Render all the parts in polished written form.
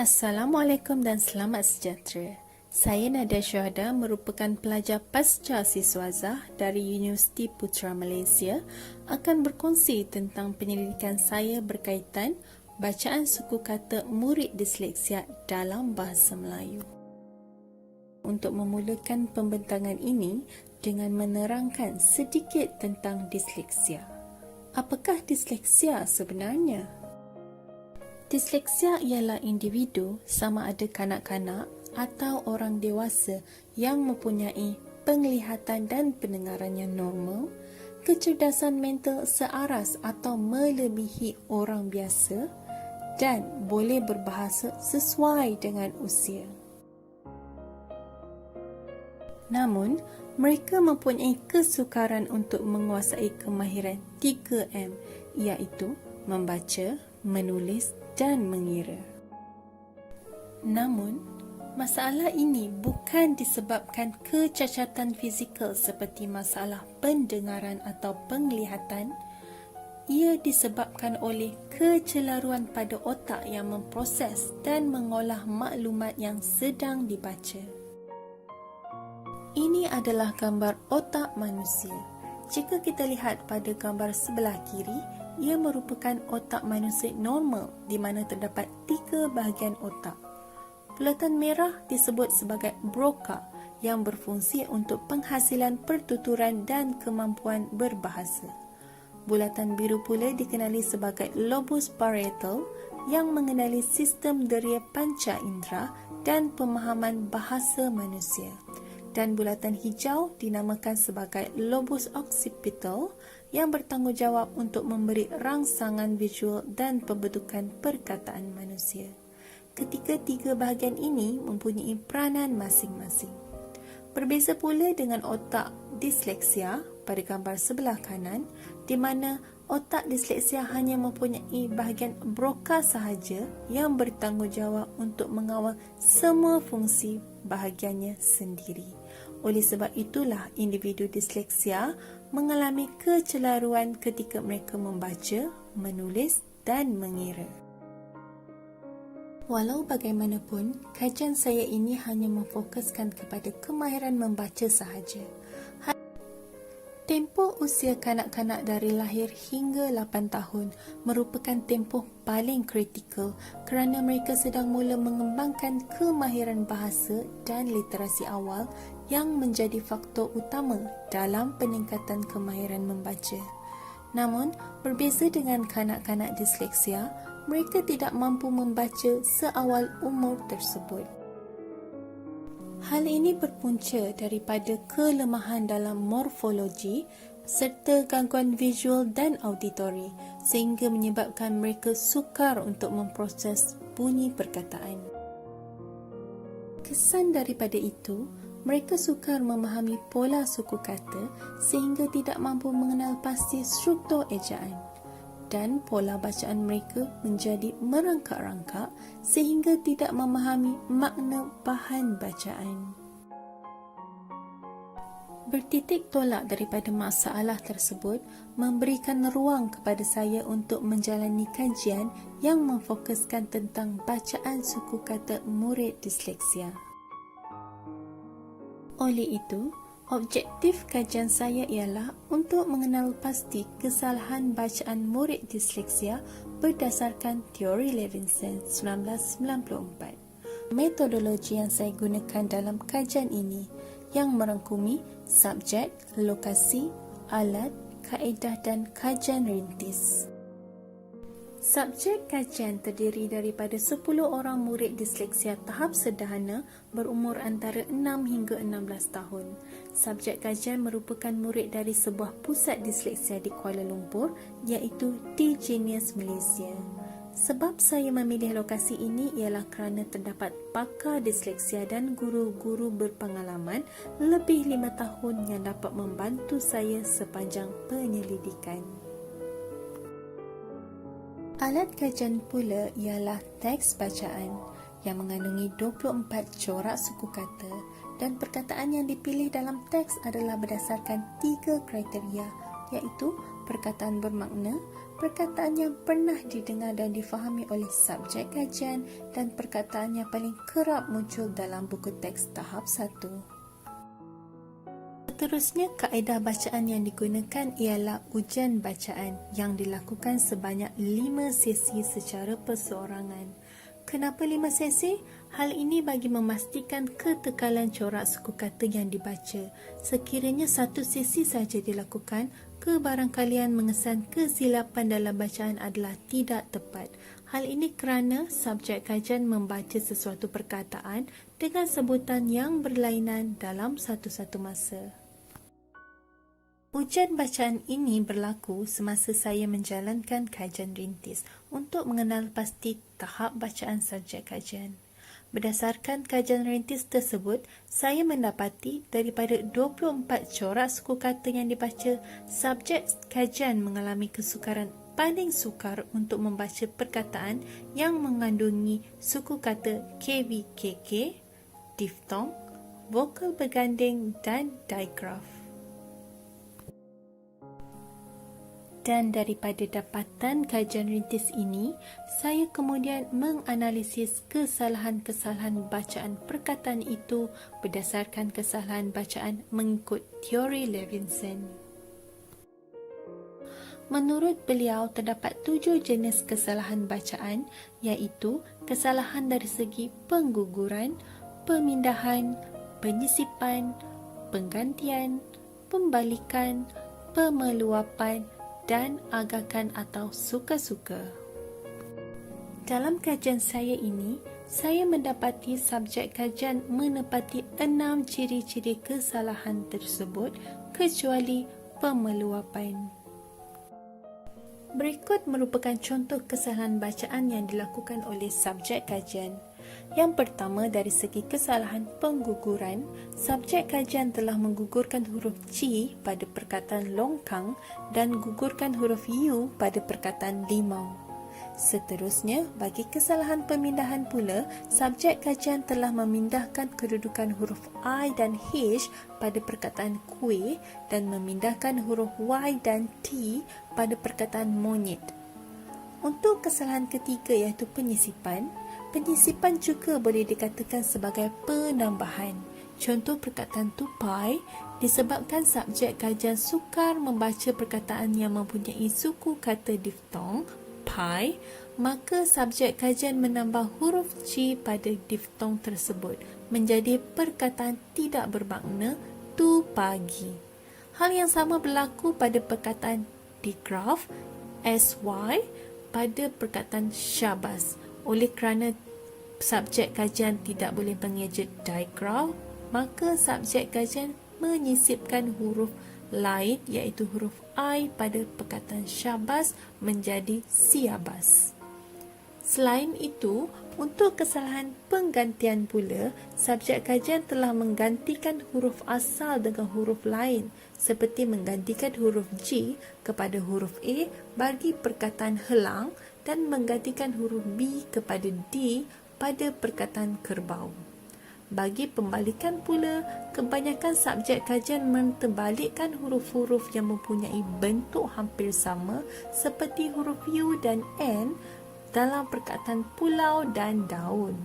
Assalamualaikum dan selamat sejahtera. Saya Nadia Syuhada merupakan pelajar pasca siswazah dari Universiti Putra Malaysia akan berkongsi tentang penyelidikan saya berkaitan bacaan suku kata murid disleksia dalam bahasa Melayu. Untuk memulakan pembentangan ini dengan menerangkan sedikit tentang disleksia. Apakah disleksia sebenarnya? Disleksia ialah individu, sama ada kanak-kanak atau orang dewasa yang mempunyai penglihatan dan pendengaran yang normal, kecerdasan mental searas atau melebihi orang biasa dan boleh berbahasa sesuai dengan usia. Namun, mereka mempunyai kesukaran untuk menguasai kemahiran 3M, iaitu membaca, menulis dan mengira. Namun, masalah ini bukan disebabkan kecacatan fizikal seperti masalah pendengaran atau penglihatan. Ia disebabkan oleh kecelaruan pada otak yang memproses dan mengolah maklumat yang sedang dibaca. Ini adalah gambar otak manusia. Jika kita lihat pada gambar sebelah kiri, ia merupakan otak manusia normal di mana terdapat 3 bahagian otak. Bulatan merah disebut sebagai broca yang berfungsi untuk penghasilan pertuturan dan kemampuan berbahasa. Bulatan biru pula dikenali sebagai lobus parietal yang mengenali sistem deria panca indera dan pemahaman bahasa manusia. Dan bulatan hijau dinamakan sebagai lobus occipital yang bertanggungjawab untuk memberi rangsangan visual dan pembentukan perkataan manusia. Ketiga-tiga bahagian ini mempunyai peranan masing-masing. Berbeza pula dengan otak disleksia pada gambar sebelah kanan, di mana otak disleksia hanya mempunyai bahagian broca sahaja yang bertanggungjawab untuk mengawal semua fungsi bahagiannya sendiri. Oleh sebab itulah individu disleksia mengalami kecelaruan ketika mereka membaca, menulis dan mengira. Walau bagaimanapun, kajian saya ini hanya memfokuskan kepada kemahiran membaca sahaja. Tempoh usia kanak-kanak dari lahir hingga 8 tahun merupakan tempoh paling kritikal kerana mereka sedang mula mengembangkan kemahiran bahasa dan literasi awal yang menjadi faktor utama dalam peningkatan kemahiran membaca. Namun, berbeza dengan kanak-kanak disleksia, mereka tidak mampu membaca seawal umur tersebut. Hal ini berpunca daripada kelemahan dalam morfologi serta gangguan visual dan auditori sehingga menyebabkan mereka sukar untuk memproses bunyi perkataan. Kesan daripada itu, mereka sukar memahami pola suku kata sehingga tidak mampu mengenal pasti struktur ejaan. Dan pola bacaan mereka menjadi merangkak-rangkak sehingga tidak memahami makna bahan bacaan. Bertitik tolak daripada masalah tersebut memberikan ruang kepada saya untuk menjalani kajian yang memfokuskan tentang bacaan suku kata murid disleksia. Oleh itu, objektif kajian saya ialah untuk mengenal pasti kesalahan bacaan murid disleksia berdasarkan teori Levinson 1994. Metodologi yang saya gunakan dalam kajian ini yang merangkumi subjek, lokasi, alat, kaedah dan kajian rintis. Subjek kajian terdiri daripada 10 orang murid disleksia tahap sederhana berumur antara 6 hingga 16 tahun. Subjek kajian merupakan murid dari sebuah pusat disleksia di Kuala Lumpur iaitu D-Genius Malaysia. Sebab saya memilih lokasi ini ialah kerana terdapat pakar disleksia dan guru-guru berpengalaman lebih 5 tahun yang dapat membantu saya sepanjang penyelidikan. Alat kajian pula ialah teks bacaan yang mengandungi 24 corak suku kata dan perkataan yang dipilih dalam teks adalah berdasarkan 3 kriteria iaitu perkataan bermakna, perkataan yang pernah didengar dan difahami oleh subjek kajian dan perkataan yang paling kerap muncul dalam buku teks tahap 1. Seterusnya, kaedah bacaan yang digunakan ialah ujian bacaan yang dilakukan sebanyak 5 sesi secara perseorangan. Kenapa 5 sesi? Hal ini bagi memastikan ketekalan corak suku kata yang dibaca. Sekiranya satu sesi saja dilakukan, kebarangkalian mengesan kesilapan dalam bacaan adalah tidak tepat. Hal ini kerana subjek kajian membaca sesuatu perkataan dengan sebutan yang berlainan dalam satu-satu masa. Ujian bacaan ini berlaku semasa saya menjalankan kajian rintis untuk mengenal pasti tahap bacaan subjek kajian. Berdasarkan kajian rintis tersebut, saya mendapati daripada 24 corak suku kata yang dibaca, subjek kajian mengalami kesukaran paling sukar untuk membaca perkataan yang mengandungi suku kata KVKK, diftong, vokal berganding dan digraf. Dan daripada dapatan kajian rintis ini, saya kemudian menganalisis kesalahan-kesalahan bacaan perkataan itu berdasarkan kesalahan bacaan mengikut teori Levinson. Menurut beliau, terdapat 7 jenis kesalahan bacaan, iaitu kesalahan dari segi pengguguran, pemindahan, penyisipan, penggantian, pembalikan, pemeluapan dan agakan atau suka-suka. Dalam kajian saya ini, saya mendapati subjek kajian menepati 6 ciri-ciri kesalahan tersebut kecuali pemeluapan. Berikut merupakan contoh kesalahan bacaan yang dilakukan oleh subjek kajian. Yang pertama, dari segi kesalahan pengguguran, subjek kajian telah menggugurkan huruf C pada perkataan longkang dan gugurkan huruf U pada perkataan limau. Seterusnya, bagi kesalahan pemindahan pula, subjek kajian telah memindahkan kedudukan huruf I dan H pada perkataan kuih dan memindahkan huruf Y dan T pada perkataan monyet. Untuk kesalahan ketiga iaitu penyisipan, penyisipan juga boleh dikatakan sebagai penambahan. Contoh perkataan tupai disebabkan subjek kajian sukar membaca perkataan yang mempunyai suku kata diftong, pai, maka subjek kajian menambah huruf C pada diftong tersebut menjadi perkataan tidak bermakna tu pagi. Hal yang sama berlaku pada perkataan digraf, sy, pada perkataan syabas. Oleh kerana subjek kajian tidak boleh mengeja digraf, maka subjek kajian menyisipkan huruf lain iaitu huruf I pada perkataan syabas menjadi siabas. Selain itu, untuk kesalahan penggantian pula, subjek kajian telah menggantikan huruf asal dengan huruf lain seperti menggantikan huruf G kepada huruf A bagi perkataan helang dan menggantikan huruf B kepada D pada perkataan kerbau. Bagi pembalikan pula, kebanyakan subjek kajian menterbalikkan huruf-huruf yang mempunyai bentuk hampir sama seperti huruf U dan N dalam perkataan pulau dan daun.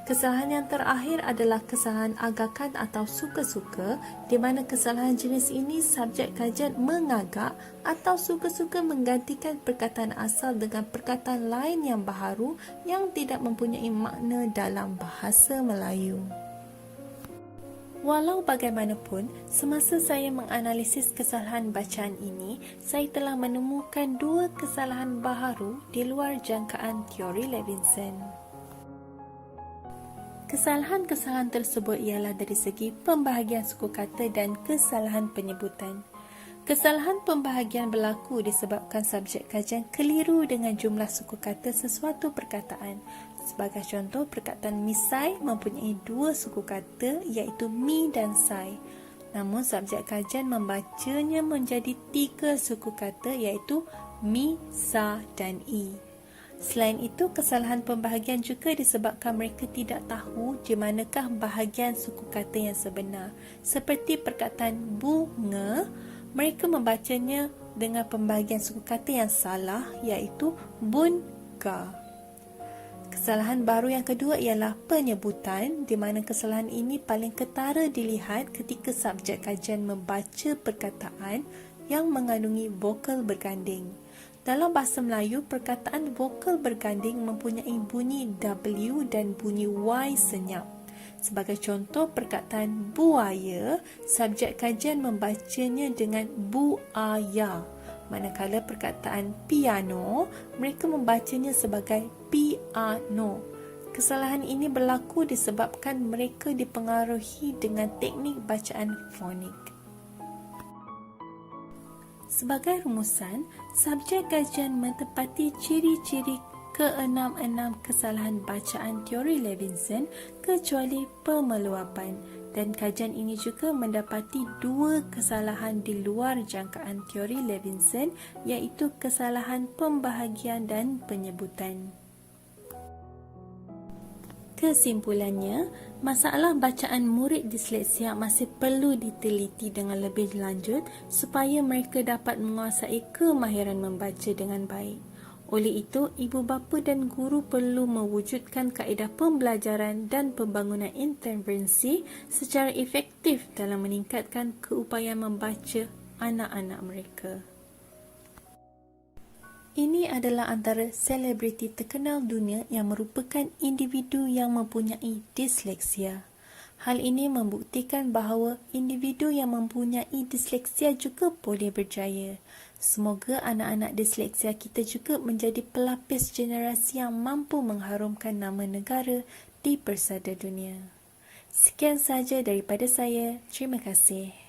Kesalahan yang terakhir adalah kesalahan agakan atau suka-suka, di mana kesalahan jenis ini subjek kajian mengagak atau suka-suka menggantikan perkataan asal dengan perkataan lain yang baharu yang tidak mempunyai makna dalam bahasa Melayu. Walau bagaimanapun, semasa saya menganalisis kesalahan bacaan ini, saya telah menemukan 2 kesalahan baharu di luar jangkaan teori Levinson. Kesalahan-kesalahan tersebut ialah dari segi pembahagian suku kata dan kesalahan penyebutan. Kesalahan pembahagian berlaku disebabkan subjek kajian keliru dengan jumlah suku kata sesuatu perkataan. Sebagai contoh, perkataan misai mempunyai 2 suku kata iaitu mi dan sai. Namun subjek kajian membacanya menjadi 3 suku kata iaitu mi, sa dan i. Selain itu, kesalahan pembahagian juga disebabkan mereka tidak tahu di manakah bahagian suku kata yang sebenar. Seperti perkataan bunga Mereka membacanya dengan pembahagian suku kata yang salah, iaitu bun-ga. Kesalahan baru yang kedua ialah penyebutan, di mana kesalahan ini paling ketara dilihat ketika subjek kajian membaca perkataan yang mengandungi vokal berganding. Dalam bahasa Melayu, perkataan vokal berganding mempunyai bunyi W dan bunyi Y senyap. Sebagai contoh, perkataan buaya, subjek kajian membacanya dengan buaya. Manakala perkataan piano, mereka membacanya sebagai piano. Kesalahan ini berlaku disebabkan mereka dipengaruhi dengan teknik bacaan fonik. Sebagai rumusan, subjek kajian menepati ciri-ciri ke-6 kesalahan bacaan teori Levinson kecuali pemeluapan, dan kajian ini juga mendapati 2 kesalahan di luar jangkaan teori Levinson, iaitu kesalahan pembahagian dan penyebutan. Kesimpulannya, masalah bacaan murid disleksia masih perlu diteliti dengan lebih lanjut supaya mereka dapat menguasai kemahiran membaca dengan baik. Oleh itu, ibu bapa dan guru perlu mewujudkan kaedah pembelajaran dan pembangunan intervensi secara efektif dalam meningkatkan keupayaan membaca anak-anak mereka. Ini adalah antara selebriti terkenal dunia yang merupakan individu yang mempunyai disleksia. Hal ini membuktikan bahawa individu yang mempunyai disleksia juga boleh berjaya. Semoga anak-anak disleksia kita juga menjadi pelapis generasi yang mampu mengharumkan nama negara di persada dunia. Sekian sahaja daripada saya. Terima kasih.